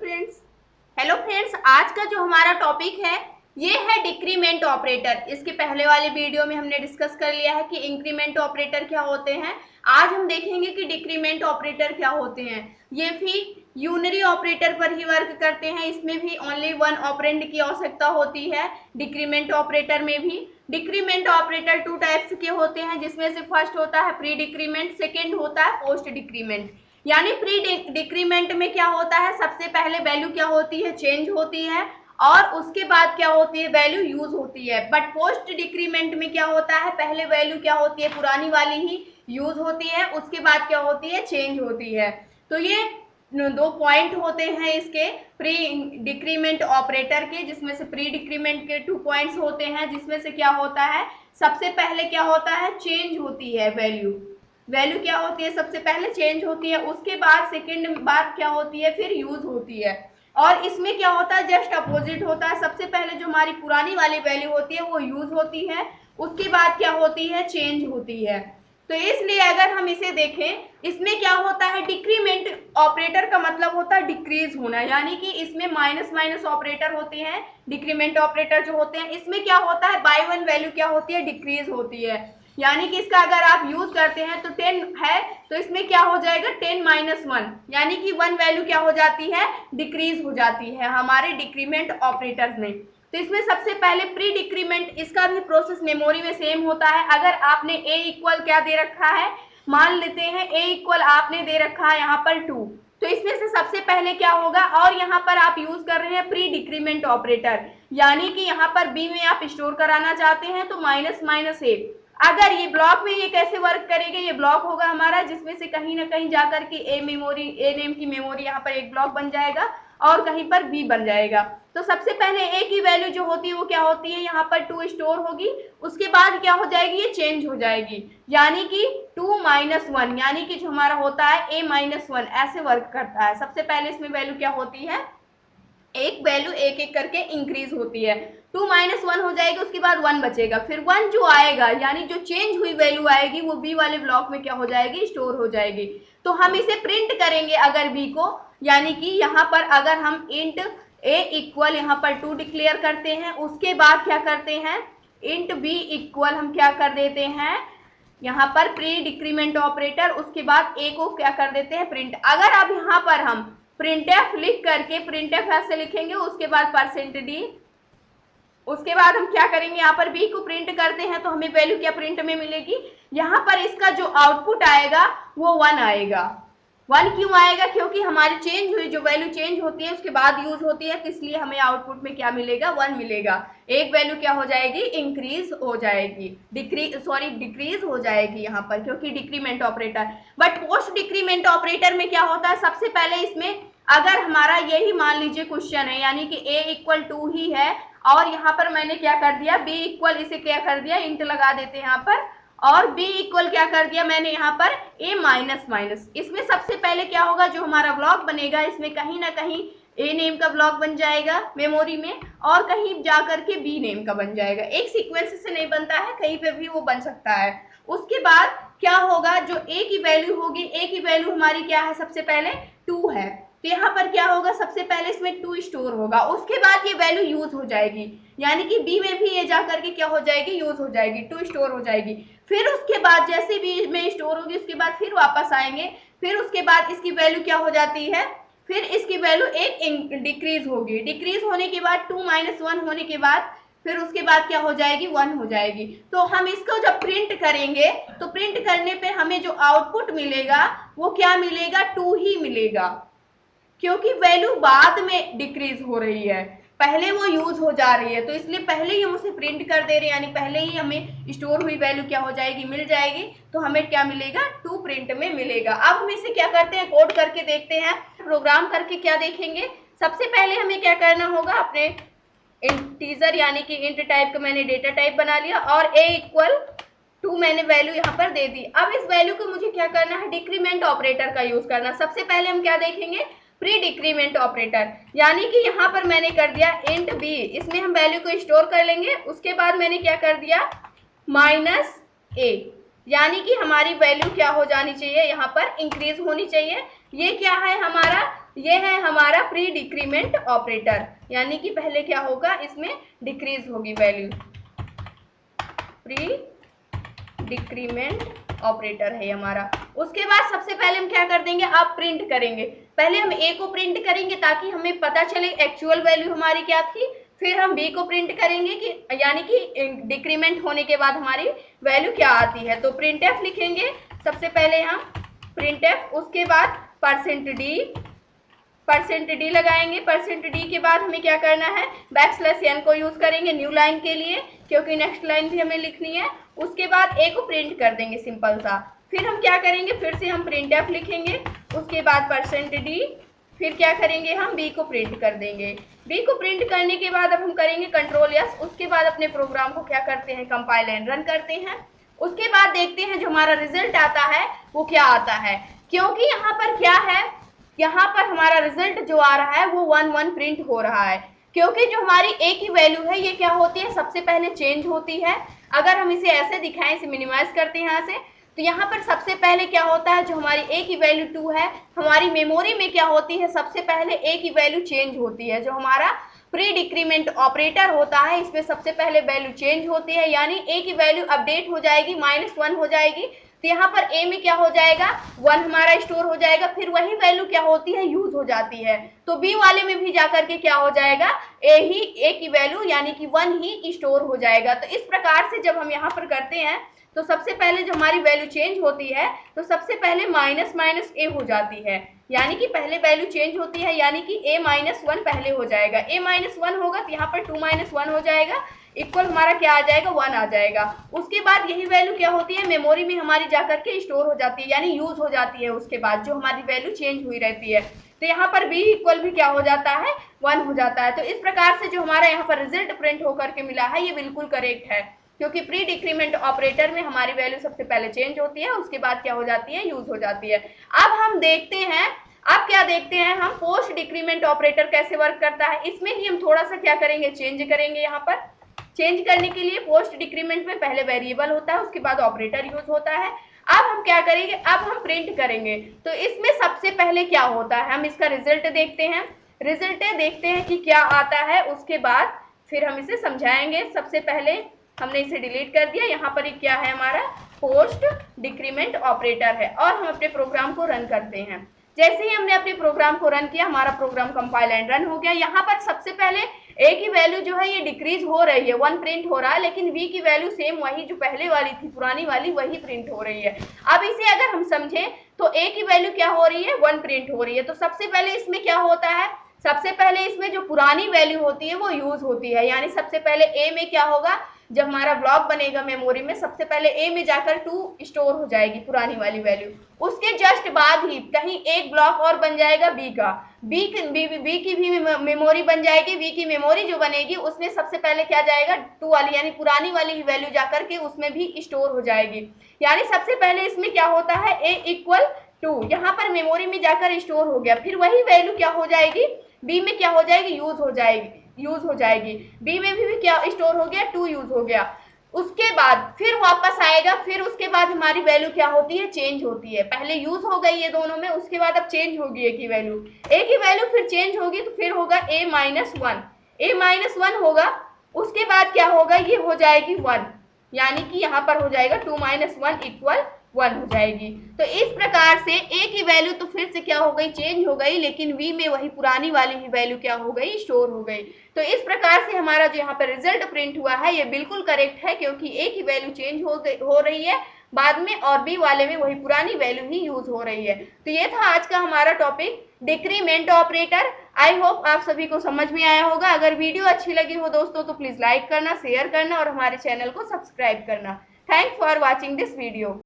Hello friends, आज का जो हमारा टॉपिक है ये है डिक्रीमेंट ऑपरेटर। इसके पहले वाले वीडियो में हमने डिस्कस कर लिया है कि इंक्रीमेंट ऑपरेटर क्या होते हैं। आज हम देखेंगे कि डिक्रीमेंट ऑपरेटर क्या होते हैं। ये भी यूनरी ऑपरेटर पर ही वर्क करते हैं। इसमें भी ओनली वन ऑपरेंड की आवश्यकता होती है। डिक्रीमेंट ऑपरेटर में भी डिक्रीमेंट ऑपरेटर टू टाइप्स के होते हैं, जिसमें से फर्स्ट होता है प्री डिक्रीमेंट, सेकेंड होता है पोस्ट डिक्रीमेंट। यानी प्री डिक्रीमेंट में क्या होता है, सबसे पहले वैल्यू क्या होती है, चेंज होती है, और उसके बाद क्या होती है, वैल्यू यूज होती है। बट पोस्ट डिक्रीमेंट में क्या होता है, पहले वैल्यू क्या होती है, पुरानी वाली ही यूज होती है, उसके बाद क्या होती है, चेंज होती है। तो ये दो पॉइंट होते हैं इसके प्री डिक्रीमेंट ऑपरेटर के, जिसमें से प्री डिक्रीमेंट के 2 पॉइंट्स होते हैं, जिसमें से क्या होता है, सबसे पहले क्या होता है, चेंज होती है वैल्यू। वैल्यू क्या होती है, सबसे पहले चेंज होती है, उसके बाद सेकंड बार क्या होती है, फिर यूज होती है। और इसमें क्या होता है, जस्ट अपोजिट होता है। सबसे पहले जो हमारी पुरानी वाली वैल्यू होती है वो यूज होती है, उसके बाद क्या होती है, चेंज होती है। तो इसलिए अगर हम इसे देखें, इसमें क्या होता है, डिक्रीमेंट ऑपरेटर का मतलब होता है डिक्रीज होना, यानी कि इसमें माइनस माइनस ऑपरेटर होते हैं। डिक्रीमेंट ऑपरेटर जो होते हैं, इसमें क्या होता है, बाय वन वैल्यू क्या होती है, डिक्रीज होती है। यानी कि इसका अगर आप यूज करते हैं तो 10 है, तो इसमें क्या हो जाएगा, 10 माइनस 1, यानी कि 1 वैल्यू क्या हो जाती है, डिक्रीज हो जाती है हमारे डिक्रीमेंट ऑपरेटर्स में। तो इसमें सबसे पहले प्री डिक्रीमेंट, इसका भी प्रोसेस मेमोरी में सेम होता है। अगर आपने a इक्वल क्या दे रखा है, मान लेते हैं a इक्वल आपने दे रखा है यहाँ पर 2, तो इसमें से सबसे पहले क्या होगा, और यहाँ पर आप यूज कर रहे हैं प्री डिक्रीमेंट ऑपरेटर, यानी कि यहाँ पर b में आप स्टोर कराना चाहते हैं तो माइनस माइनस ए। अगर ये ब्लॉक में ये कैसे वर्क करेगा, ये ब्लॉक होगा हमारा, जिसमें से कहीं ना कहीं जाकर के ए मेमोरी, ए नेम की मेमोरी यहाँ पर एक ब्लॉक बन जाएगा और कहीं पर बी बन जाएगा। तो सबसे पहले ए की वैल्यू जो होती है वो क्या होती है, यहाँ पर 2 स्टोर होगी, उसके बाद क्या हो जाएगी, ये चेंज हो जाएगी, यानी कि 2 माइनस 1, यानी कि जो हमारा होता है ए माइनस 1, ऐसे वर्क करता है। सबसे पहले इसमें वैल्यू क्या होती है, एक वैल्यू एक एक करके इंक्रीज होती है। 2 माइनस 1 हो जाएगी, उसके बाद 1 बचेगा, फिर 1 जो आएगा, यानी जो चेंज हुई वैल्यू आएगी वो बी वाले ब्लॉक में क्या हो जाएगी, स्टोर हो जाएगी। तो हम इसे प्रिंट करेंगे अगर बी को, यानी कि यहाँ पर अगर हम इंट ए इक्वल यहाँ पर 2 डिक्लेयर करते हैं, उसके बाद क्या करते हैं, इंट बी इक्वल हम क्या कर देते हैं, यहाँ पर प्री डिक्रीमेंट ऑपरेटर, उसके बाद ए को क्या कर देते हैं, प्रिंट। अगर अब यहाँ पर हम प्रिंटफ लिख करके, प्रिंटफ ऐसे लिखेंगे, उसके बाद परसेंट डी, उसके बाद हम क्या करेंगे, यहाँ पर बी को प्रिंट करते हैं तो हमें वैल्यू क्या प्रिंट में मिलेगी, यहाँ पर इसका जो आउटपुट आएगा वो 1 आएगा। 1 क्यों आएगा, क्योंकि हमारी चेंज हुई, जो वैल्यू चेंज होती है उसके बाद यूज होती है, इसलिए हमें आउटपुट में क्या मिलेगा, 1 मिलेगा। एक वैल्यू क्या हो जाएगी, इंक्रीज हो जाएगी, डिक्रीज हो जाएगी यहाँ पर, क्योंकि decrement operator. But post decrement operator में क्या होता है, सबसे पहले इसमें अगर हमारा यही मान लीजिए क्वेश्चन है, यानी कि a इक्वल 2 ही है, और यहाँ पर मैंने क्या कर दिया, b इक्वल, इसे क्या कर दिया, इंट लगा देते हैं यहाँ पर, और b इक्वल क्या कर दिया मैंने यहाँ पर, a माइनस माइनस। इसमें सबसे पहले क्या होगा, जो हमारा ब्लॉक बनेगा, इसमें कहीं ना कहीं a नेम का ब्लॉक बन जाएगा मेमोरी में, और कहीं जा करके b नेम का बन जाएगा। एक सीक्वेंस से नहीं बनता है, कहीं पे भी वो बन सकता है। उसके बाद क्या होगा, जो a की वैल्यू होगी, a की वैल्यू हमारी क्या है, सबसे पहले 2 है, तो यहाँ पर क्या होगा, सबसे पहले इसमें 2 स्टोर होगा, उसके बाद ये वैल्यू यूज हो जाएगी, यानी कि बी में भी ये जा करके क्या हो जाएगी, यूज हो जाएगी, 2 स्टोर हो जाएगी। फिर उसके बाद जैसे बी में स्टोर होगी, उसके बाद फिर वापस आएंगे, फिर उसके बाद इसकी वैल्यू क्या हो जाती है, फिर इसकी वैल्यू एक डिक्रीज होगी, डिक्रीज होने के बाद 2 माइनस 1 होने के बाद फिर उसके बाद क्या हो जाएगी, 1 हो जाएगी। तो हम इसको जब प्रिंट करेंगे तो प्रिंट करने पे हमें जो आउटपुट मिलेगा वो क्या मिलेगा, 2 ही मिलेगा, क्योंकि वैल्यू बाद में डिक्रीज हो रही है, पहले वो यूज हो जा रही है, तो इसलिए पहले ही हम उसे प्रिंट कर दे रहे हैं, यानी पहले ही हमें स्टोर हुई वैल्यू क्या हो जाएगी, मिल जाएगी, तो हमें क्या मिलेगा, 2 प्रिंट में मिलेगा। अब हम इसे क्या करते हैं, कोड करके देखते हैं, प्रोग्राम करके क्या देखेंगे। सबसे पहले हमें क्या करना होगा, अपने इंटीजर यानी कि इंट टाइप का मैंने डेटा टाइप बना लिया, और a इक्वल 2 मैंने वैल्यू यहाँ पर दे दी। अब इस वैल्यू को मुझे क्या करना है, डिक्रीमेंट ऑपरेटर का यूज करना। सबसे पहले हम क्या देखेंगे, प्री डिक्रीमेंट ऑपरेटर, यानी कि यहाँ पर मैंने कर दिया इंट b, इसमें हम वैल्यू को स्टोर कर लेंगे, उसके बाद मैंने क्या कर दिया, माइनस a, यानी कि हमारी वैल्यू क्या हो जानी चाहिए, यहाँ पर इंक्रीज होनी चाहिए। ये क्या है हमारा ये है हमारा प्री डिक्रीमेंट ऑपरेटर, यानी कि पहले क्या होगा, इसमें डिक्रीज होगी वैल्यू। प्री डिक्रीमेंट ऑपरेटर है हमारा। उसके बाद सबसे पहले हम क्या कर देंगे, आप प्रिंट करेंगे। पहले हम ए को प्रिंट करेंगे ताकि हमें पता चले एक्चुअल वैल्यू हमारी क्या थी, फिर हम बी को प्रिंट करेंगे कि यानी कि डिक्रीमेंट होने के बाद हमारी वैल्यू क्या आती है। तो प्रिंट एफ लिखेंगे सबसे पहले हम, प्रिंट एफ, उसके बाद %d लगाएंगे। %d के बाद हमें क्या करना है, बैकस्लैश को यूज करेंगे न्यू लाइन के लिए, क्योंकि नेक्स्ट लाइन भी हमें लिखनी है। उसके बाद ए को प्रिंट कर देंगे सिंपल सा। फिर हम क्या करेंगे, फिर से हम प्रिंट एफ लिखेंगे, उसके बाद %d, फिर क्या करेंगे, हम बी को प्रिंट कर देंगे। बी को प्रिंट करने के बाद अब हम करेंगे कंट्रोल-S, उसके बाद अपने प्रोग्राम को क्या करते हैं, कंपाइल एंड रन करते हैं। उसके बाद देखते हैं जो हमारा रिजल्ट आता है वो क्या आता है, क्योंकि यहाँ पर क्या है, यहाँ पर हमारा रिजल्ट जो आ रहा है वो 1 प्रिंट हो रहा है, क्योंकि जो हमारी ए की वैल्यू है ये क्या होती है, सबसे पहले चेंज होती है। अगर हम इसे ऐसे दिखाएं, इसे मिनिमाइज करते हैं यहाँ से, तो यहाँ पर सबसे पहले क्या होता है, जो हमारी ए की वैल्यू 2 है, हमारी मेमोरी में क्या होती है, सबसे पहले ए की वैल्यू चेंज होती है। जो हमारा प्री डिक्रीमेंट ऑपरेटर होता है इसमें सबसे पहले वैल्यू चेंज होती है, यानी ए की वैल्यू अपडेट हो जाएगी, -1 हो जाएगी। तो यहाँ पर ए में क्या हो जाएगा, 1 हमारा स्टोर हो जाएगा, फिर वही वैल्यू क्या होती है, यूज हो जाती है। तो बी वाले में भी जाकर के क्या हो जाएगा, ए की वैल्यू यानी कि 1 ही स्टोर हो जाएगा। तो इस प्रकार से जब हम यहाँ पर करते हैं तो सबसे पहले जो हमारी वैल्यू चेंज होती है तो सबसे पहले -ए हो जाती है, यानी कि पहले वैल्यू चेंज होती है, यानी कि a-1 पहले हो जाएगा। a-1 होगा तो यहाँ पर 2-1 हो जाएगा, इक्वल हमारा क्या आ जाएगा, 1 आ जाएगा। उसके बाद यही वैल्यू क्या होती है, मेमोरी में हमारी जाकर के स्टोर हो जाती है, यानी यूज हो जाती है। उसके बाद जो हमारी वैल्यू चेंज हुई रहती है, तो यहाँ पर b इक्वल भी क्या हो जाता है, 1 हो जाता है। तो इस प्रकार से जो हमारा यहाँ पर रिजल्ट प्रिंट होकर के मिला है ये बिल्कुल करेक्ट है, क्योंकि प्री डिक्रीमेंट ऑपरेटर में हमारी वैल्यू सबसे पहले चेंज होती है, उसके बाद क्या हो जाती है, यूज हो जाती है। अब हम देखते हैं, अब क्या देखते हैं हम, पोस्ट डिक्रीमेंट ऑपरेटर कैसे वर्क करता है। इसमें ही हम थोड़ा सा क्या करेंगे, चेंज करेंगे। यहाँ पर चेंज करने के लिए पोस्ट डिक्रीमेंट में पहले वेरिएबल होता है, उसके बाद ऑपरेटर यूज होता है। अब हम क्या करेंगे, अब हम प्रिंट करेंगे। तो इसमें सबसे पहले क्या होता है, हम इसका रिजल्ट देखते हैं, रिजल्ट देखते हैं कि क्या आता है, उसके बाद फिर हम इसे समझाएंगे। सबसे पहले हमने इसे डिलीट कर दिया, यहाँ पर क्या है, हमारा पोस्ट डिक्रीमेंट ऑपरेटर है, और हम अपने प्रोग्राम को रन करते हैं। जैसे ही हमने अपने प्रोग्राम को रन किया, हमारा प्रोग्राम कंपाइल एंड रन हो गया। यहाँ पर सबसे पहले ए की वैल्यू जो है ये डिक्रीज हो रही है, 1 प्रिंट हो रहा है, लेकिन बी की वैल्यू सेम वही जो पहले वाली थी, पुरानी वाली, वही प्रिंट हो रही है। अब इसे अगर हम समझें तो ए की वैल्यू क्या हो रही है, 1 प्रिंट हो रही है। तो सबसे पहले इसमें क्या होता है, सबसे पहले इसमें जो पुरानी वैल्यू होती है वो यूज होती है, यानी सबसे पहले ए में क्या होगा, जब हमारा ब्लॉक बनेगा मेमोरी में, सबसे पहले ए में जाकर 2 स्टोर हो जाएगी, पुरानी वाली वैल्यू। उसके जस्ट बाद ही कहीं एक ब्लॉक और बन जाएगा बी का, बी की भी मेमोरी बन जाएगी। बी की मेमोरी जो बनेगी उसमें सबसे पहले क्या जाएगा, 2 वाली यानी पुरानी वाली ही वैल्यू जाकर के उसमें भी स्टोर हो जाएगी। यानी सबसे पहले इसमें क्या होता है, ए इक्वल 2 यहाँ पर मेमोरी में जाकर स्टोर हो गया, फिर वही वैल्यू क्या हो जाएगी, बी में क्या हो जाएगी, यूज हो जाएगी। बी में भी क्या स्टोर हो गया, 2 यूज हो गया। उसके बाद फिर वापस आएगा, फिर उसके बाद हमारी वैल्यू क्या होती है, चेंज होती है। पहले यूज हो गई है दोनों में, उसके बाद अब चेंज होगी ए की वैल्यू फिर चेंज होगी, तो फिर होगा a-1 होगा। उसके बाद क्या होगा, ये हो जाएगी 1, यानी कि यहाँ पर हो जाएगा 2-1 इक्वल 1 हो जाएगी। तो इस प्रकार से ए की वैल्यू तो फिर से क्या हो गई, चेंज हो गई, लेकिन वी में वही पुरानी वाली ही वैल्यू क्या हो गई, स्टोर हो गई। तो इस प्रकार से हमारा जो यहाँ पर रिजल्ट प्रिंट हुआ है ये बिल्कुल करेक्ट है, क्योंकि ए की वैल्यू चेंज हो रही है बाद में, और बी वाले में वही पुरानी वैल्यू ही यूज हो रही है। तो ये था आज का हमारा topic, decrement operator. I hope आप सभी को समझ में आया होगा। अगर वीडियो अच्छी लगी हो दोस्तों तो प्लीज लाइक करना, शेयर करना और हमारे चैनल को सब्सक्राइब करना। Thanks for watching this video.